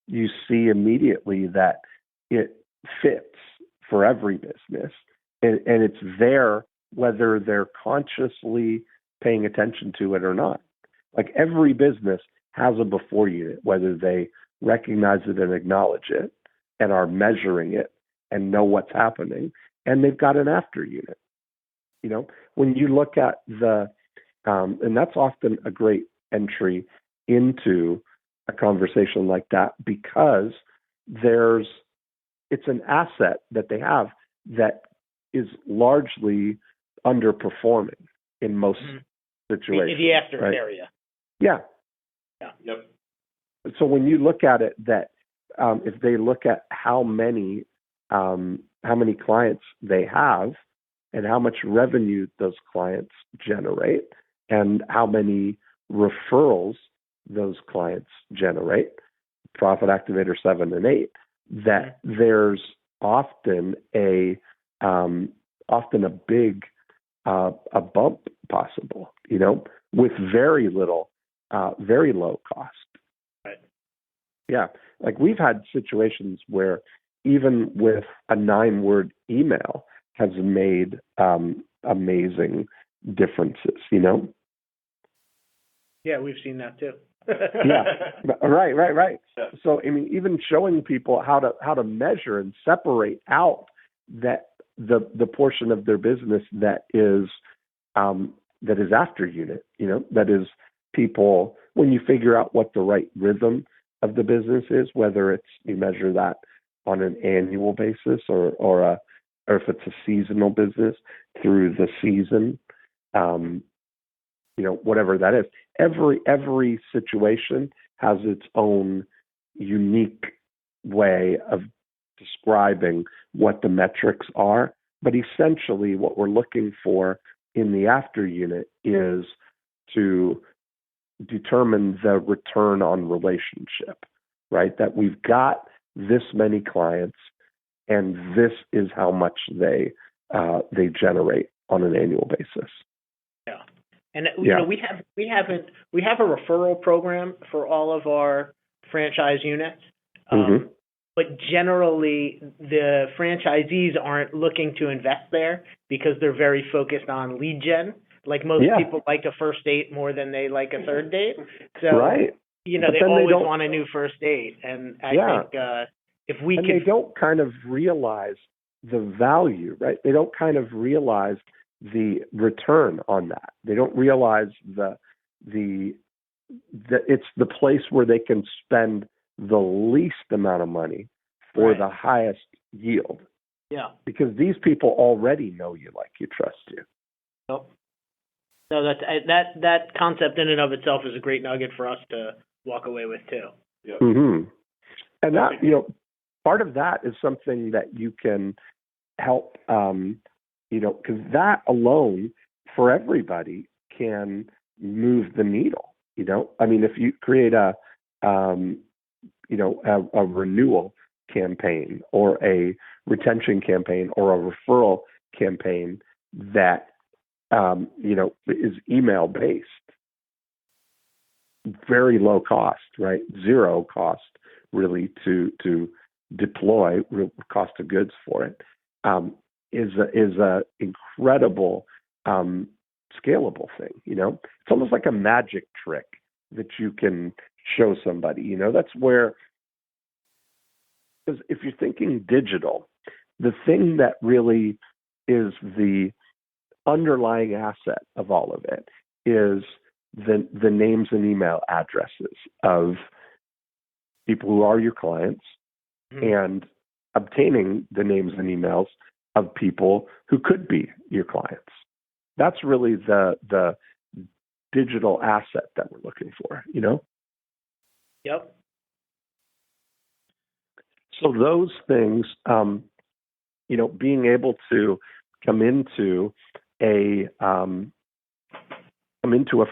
you see immediately that it fits for every business, and it's there whether they're consciously paying attention to it or not. Like every business has a before unit, whether they recognize it and acknowledge it and are measuring it and know what's happening, and they've got an after unit. When you look at and that's often a great entry into a conversation like that, because it's an asset that they have that is largely underperforming in most situations. The after right? area. Yeah. Yep. So when you look at it, that if they look at how many clients they have and how much revenue those clients generate and how many referrals those clients generate, Profit Activator 7 and 8, that there's often a big a bump possible, with very low cost. Right. Yeah, like we've had situations where even with a 9-word email has made amazing differences. Yeah, we've seen that too. Yeah, right. Yeah. So even showing people how to measure and separate out that the portion of their business that is after unit, that is people, when you figure out what the right rhythm of the business is, whether it's you measure that on an annual basis or if it's a seasonal business through the season, whatever that is. Every situation has its own unique way of describing what the metrics are. But essentially what we're looking for in the after unit is to determine the return on relationship, right? That we've got this many clients and this is how much they generate on an annual basis. Yeah. And we have a referral program for all of our franchise units, but generally the franchisees aren't looking to invest there because they're very focused on lead gen. Like most people like a first date more than they like a third date. So they always want a new first date, and I think if we can, they don't kind of realize the value, right? They don't kind of realize the return on that. They don't realize the it's the place where they can spend the least amount of money for the highest yield. Yeah. Because these people already know you, like you, trust you. Yep. So that concept in and of itself is a great nugget for us to walk away with too. Yeah. Mm-hmm. And that, part of that is something that you can help, because that alone for everybody can move the needle. I mean, if you create a renewal campaign or a retention campaign or a referral campaign that, is email based, very low cost, right? Zero cost really to deploy, cost of goods for it, is a incredible scalable thing. It's almost like a magic trick that you can show somebody. That's where, because if you're thinking digital, the thing that really is the underlying asset of all of it is the names and email addresses of people who are your clients, and obtaining the names and emails of people who could be your clients. That's really the digital asset that we're looking for, Yep. So those things, being able to come into a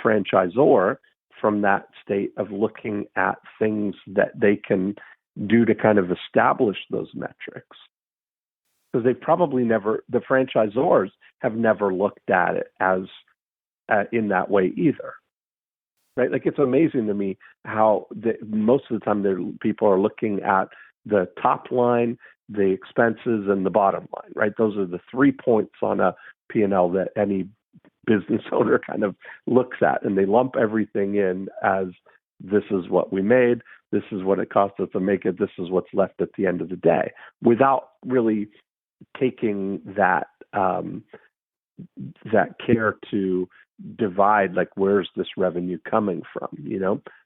franchisor from that state of looking at things that they can do to kind of establish those metrics. Because they've probably the franchisors have never looked at it as in that way either. Right? Like, it's amazing to me how most of the time people are looking at the top line, the expenses, and the bottom line, right? Those are the 3 points on a P&L that any business owner kind of looks at, and they lump everything in as, this is what we made, this is what it cost us to make it, this is what's left at the end of the day, without really taking that care to divide, like, where's this revenue coming from,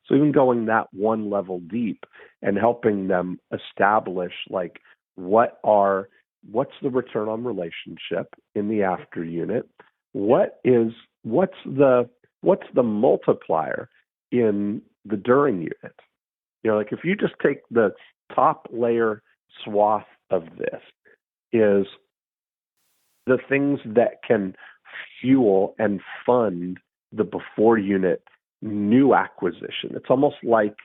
So even going that one level deep and helping them establish, like, what's the return on relationship in the after unit? What's the multiplier in the during unit? Like, if you just take the top layer swath of this, is the things that can fuel and fund the before unit new acquisition. It's almost like,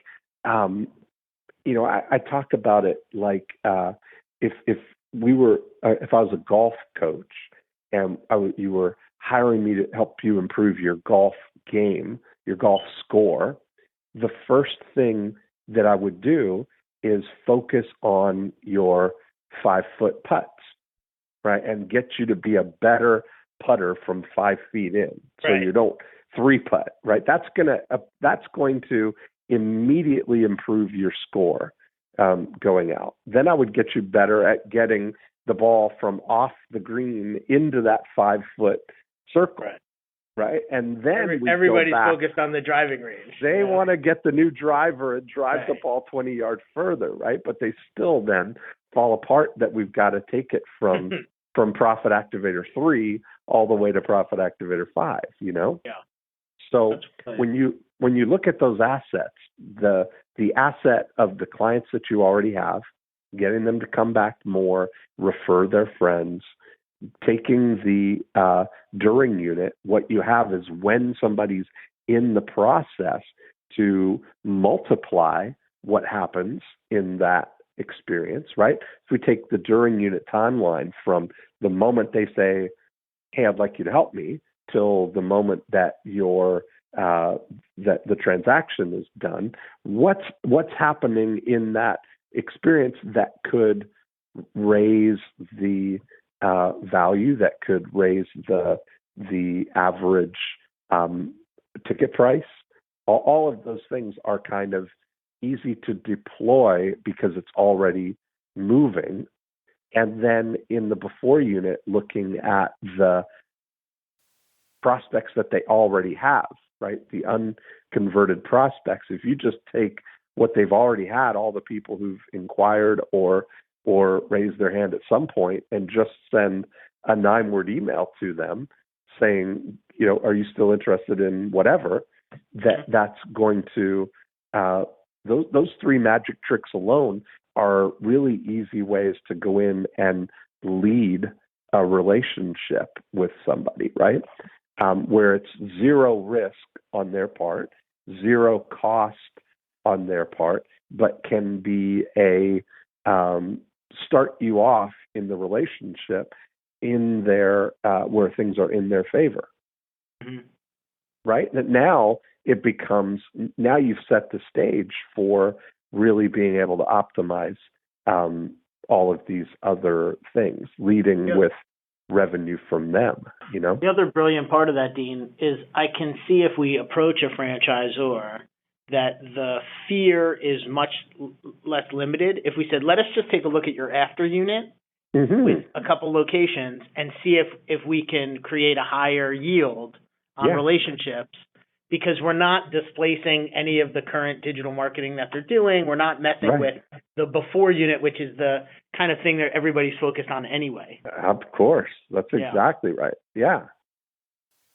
I talk about it like, if I was a golf coach and you were hiring me to help you improve your golf game, your golf score, the first thing that I would do is focus on your 5-foot putts, right? And get you to be a better putter from 5 feet in. So you don't 3-putt, right? That's going to immediately improve your score going out. Then I would get you better at getting the ball from off the green into that 5-foot circle. Right. And then everybody's focused on the driving range. They want to get the new driver and drive the ball 20 yards further, right? But they still then fall apart, that we've got to take it from Profit Activator 3 all the way to Profit Activator 5, Yeah. So when you look at those assets, the asset of the clients that you already have, getting them to come back more, refer their friends, taking the during unit, what you have is, when somebody's in the process, to multiply what happens in that experience, right? If we take the during unit timeline from the moment they say, hey, I'd like you to help me, till the moment that that the transaction is done, what's happening in that experience that could raise the value, that could raise the average ticket price? All of those things are kind of easy to deploy because it's already moving. And then in the before unit, looking at the prospects that they already have, right? The unconverted prospects. If you just take what they've already had, all the people who've inquired or raised their hand at some point, and just send a 9-word email to them saying, are you still interested in whatever? That's going to, those three magic tricks alone are really easy ways to go in and lead a relationship with somebody, right? Where it's zero risk on their part, zero cost on their part, but can be a start you off in the relationship in their where things are in their favor, right? That now it becomes, now you've set the stage for really being able to optimize all of these other things, leading with revenue from them, The other brilliant part of that, Dean, is I can see if we approach a franchisor that the fear is much less limited. If we said, let us just take a look at your after unit with a couple locations and see if we can create a higher yield on relationships, because we're not displacing any of the current digital marketing that they're doing. We're not messing with the before unit, which is the kind of thing that everybody's focused on anyway. Of course. That's exactly right. Yeah.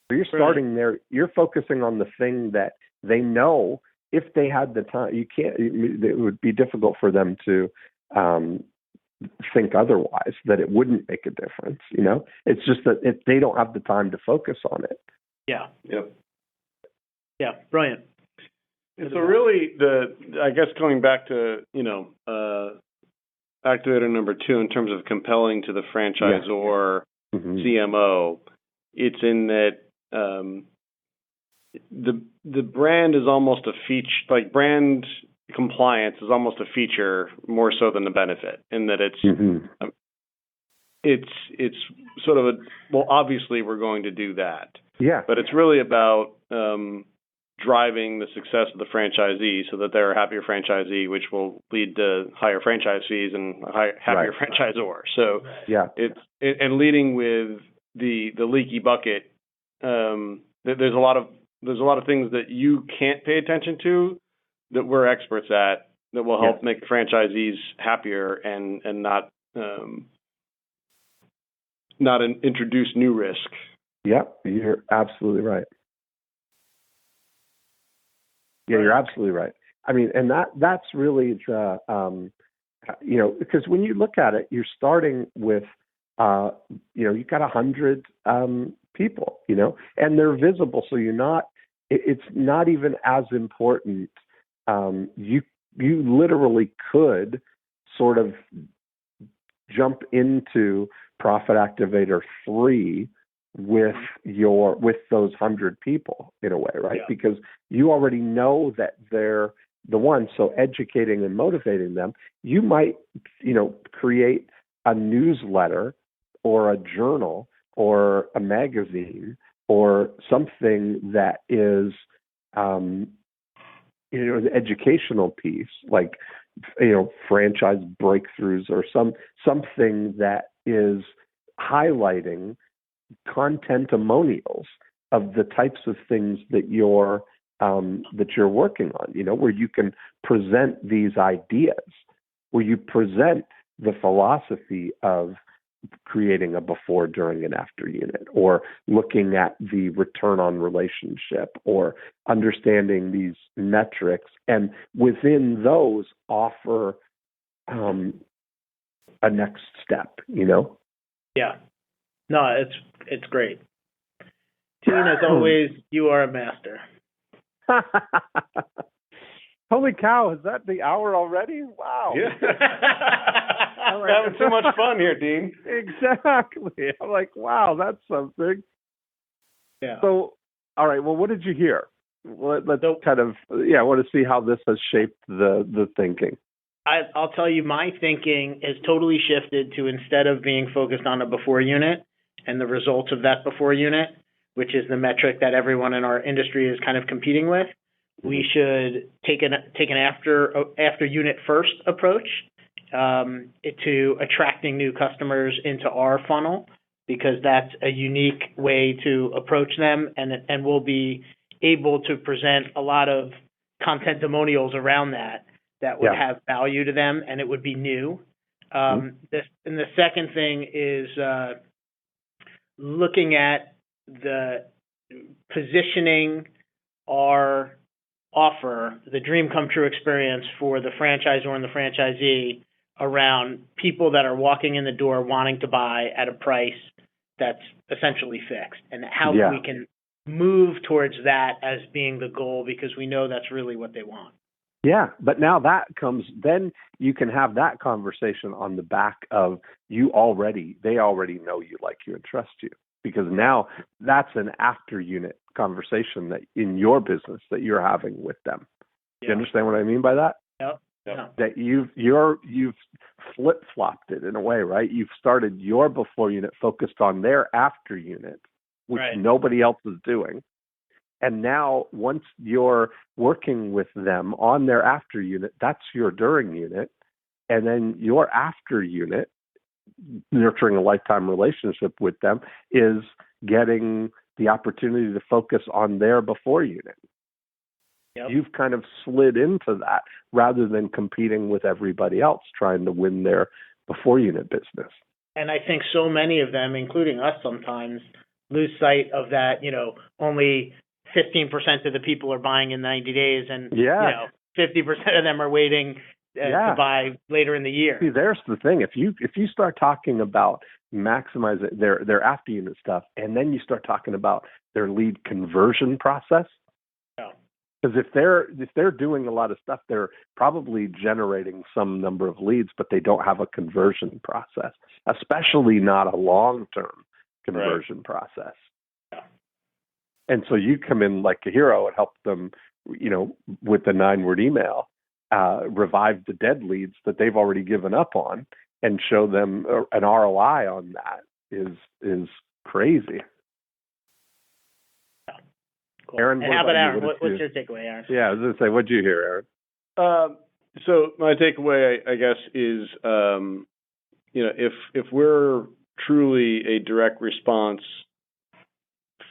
So you're starting there. You're focusing on the thing that they know if they had the time. It would be difficult for them to think otherwise, that it wouldn't make a difference. It's just that they don't have the time to focus on it. Yeah. Yep. Yeah. Brilliant. And so really I guess going back to, activator number 2 in terms of compelling to the franchisor CMO, it's in that the brand is almost a feature, like brand compliance is almost a feature more so than the benefit, in that it's sort of obviously we're going to do that. Yeah. But it's really about driving the success of the franchisee so that they're a happier franchisee, which will lead to higher franchise fees and a happier franchisor. So it's leading with the leaky bucket. There's a lot of things that you can't pay attention to that we're experts at that will help make franchisees happier and not introduce new risk. Yep, you're absolutely right. Yeah, you're absolutely right. I mean, and that's really the, because when you look at it, you're starting with, you've got 100 people, and they're visible. So it's not even as important. You literally could sort of jump into Profit Activator 3 with those 100 people in a way, right? Yeah. Because you already know that they're the ones. So educating and motivating them, you might, create a newsletter or a journal or a magazine or something that is, an educational piece, like, franchise breakthroughs or something that is highlighting content testimonials of the types of things that you're working on, where you can present these ideas, where you present the philosophy of creating a before, during, and after unit, or looking at the return on relationship, or understanding these metrics, and within those offer a next step, Yeah. No, it's great. Dean, as always, you are a master. Holy cow, is that the hour already? Wow. Yeah. We're having so much fun here, Dean. Exactly. I'm like, wow, that's something. Yeah. So, all right, well, what did you hear? Let's kind of, I want to see how this has shaped the thinking. I'll tell you, my thinking has totally shifted to, instead of being focused on a before unit and the results of that before unit, which is the metric that everyone in our industry is kind of competing with, we should take an after unit first approach to attracting new customers into our funnel, because that's a unique way to approach them, and we'll be able to present a lot of content testimonials around that would have value to them, and it would be new. And the second thing is looking at the positioning our offer, the dream come true experience for the franchisor and the franchisee around people that are walking in the door wanting to buy at a price that's essentially fixed, and how we can move towards that as being the goal, because we know that's really what they want. Yeah, but now that comes, then you can have that conversation on the back of they already know you, like you, and trust you, because now that's an after unit conversation that in your business that you're having with them. You understand what I mean by that? Yep. That you've flip-flopped it in a way, right? You've started your before unit focused on their after unit, which nobody else is doing. And now once you're working with them on their after unit, that's your during unit. And then your after unit, nurturing a lifetime relationship with them, is getting the opportunity to focus on their before unit. Yep. You've kind of slid into that rather than competing with everybody else trying to win their before unit business. And I think so many of them, including us sometimes, lose sight of that, only 15% of the people are buying in 90 days, and 50% of them are waiting to buy later in the year. See, there's the thing. If you start talking about maximizing their after unit stuff, and then you start talking about their lead conversion process, because if they're doing a lot of stuff, they're probably generating some number of leads, but they don't have a conversion process, especially not a long-term conversion process. And so you come in like a hero and help them, with the 9-word email, revive the dead leads that they've already given up on, and show them an ROI on that is crazy. Cool. Aaron, and how about Aaron? What's your takeaway, Aaron? Yeah, I was going to say, what'd you hear, Aaron? So my takeaway, I guess, is, if we're truly a direct response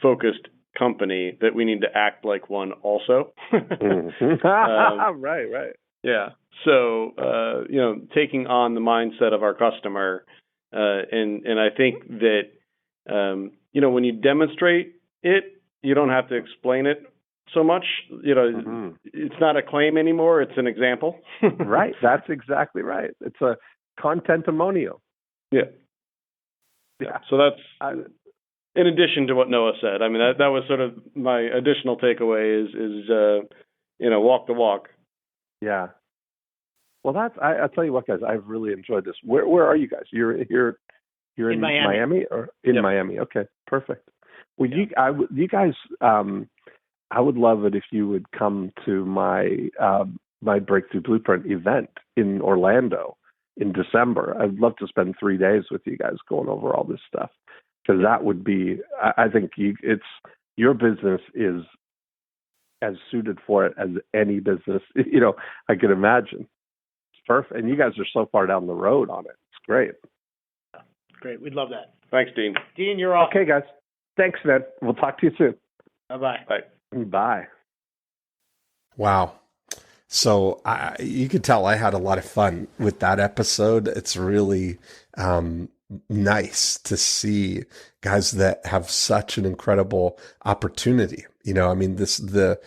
focused company, that we need to act like one also. Right. Yeah. So, taking on the mindset of our customer, and I think that, when you demonstrate it, you don't have to explain it so much. It's not a claim anymore; it's an example. Right. That's exactly right. It's a contentimonial. Yeah. So that's in addition to what Noah said. I mean, that was sort of my additional takeaway is walk the walk. Yeah. Well, I'll tell you what, guys, I've really enjoyed this. Where are you guys? You're in Miami or in Miami? Okay, perfect. Well, you guys, I would love it if you would come to my Breakthrough Blueprint event in Orlando in December. I'd love to spend 3 days with you guys going over all this stuff, because that would be, I think your business is as suited for it as any business, I could imagine. It's perfect. And you guys are so far down the road on it. It's great. Great. We'd love that. Thanks, Dean. Dean, you're off. Okay, guys. Thanks, man. We'll talk to you soon. Bye-bye. Bye. Bye. Wow. So you could tell I had a lot of fun with that episode. It's really nice to see guys that have such an incredible opportunity. The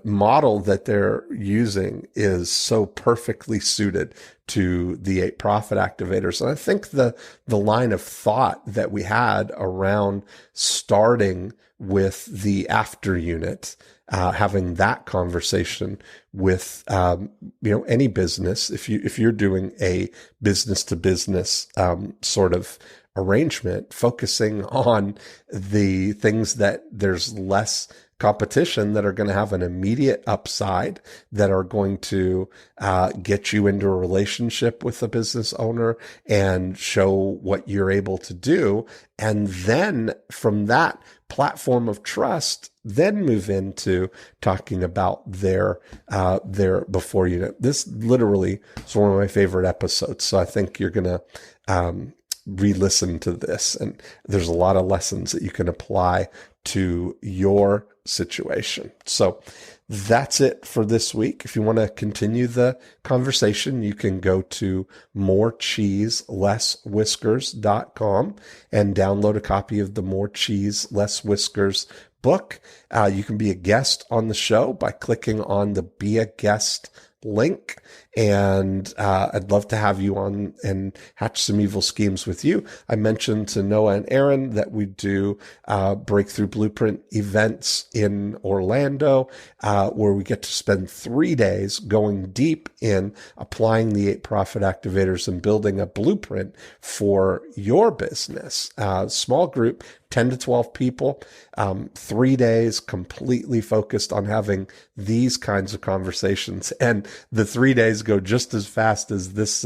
model that they're using is so perfectly suited to the 8 profit activators. And I think the line of thought that we had around starting with the after unit, having that conversation with, any business, if you're doing a business to business, sort of arrangement, focusing on the things that there's less competition, that are going to have an immediate upside, that are going to get you into a relationship with a business owner and show what you're able to do. And then from that platform of trust, then move into talking about their before unit. This literally is one of my favorite episodes. So I think you're going to re-listen to this, and there's a lot of lessons that you can apply to your situation. So that's it for this week. If you want to continue the conversation, you can go to morecheeselesswhiskers.com and download a copy of the More Cheese, Less Whiskers book. You can be a guest on the show by clicking on the Be a Guest link. And I'd love to have you on and hatch some evil schemes with you. I mentioned to Noah and Aaron that we do Breakthrough Blueprint events in Orlando, where we get to spend 3 days going deep in applying the 8 profit activators and building a blueprint for your business. Small group, 10 to 12 people, 3 days completely focused on having these kinds of conversations. And the 3 days go just as fast as this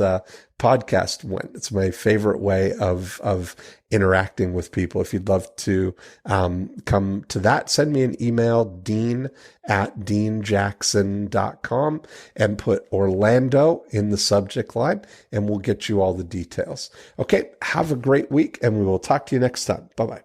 podcast went. It's my favorite way of interacting with people. If you'd love to come to that, send me an email, dean@deanjackson.com, and put Orlando in the subject line, and we'll get you all the details. Okay, have a great week, and we will talk to you next time. Bye-bye.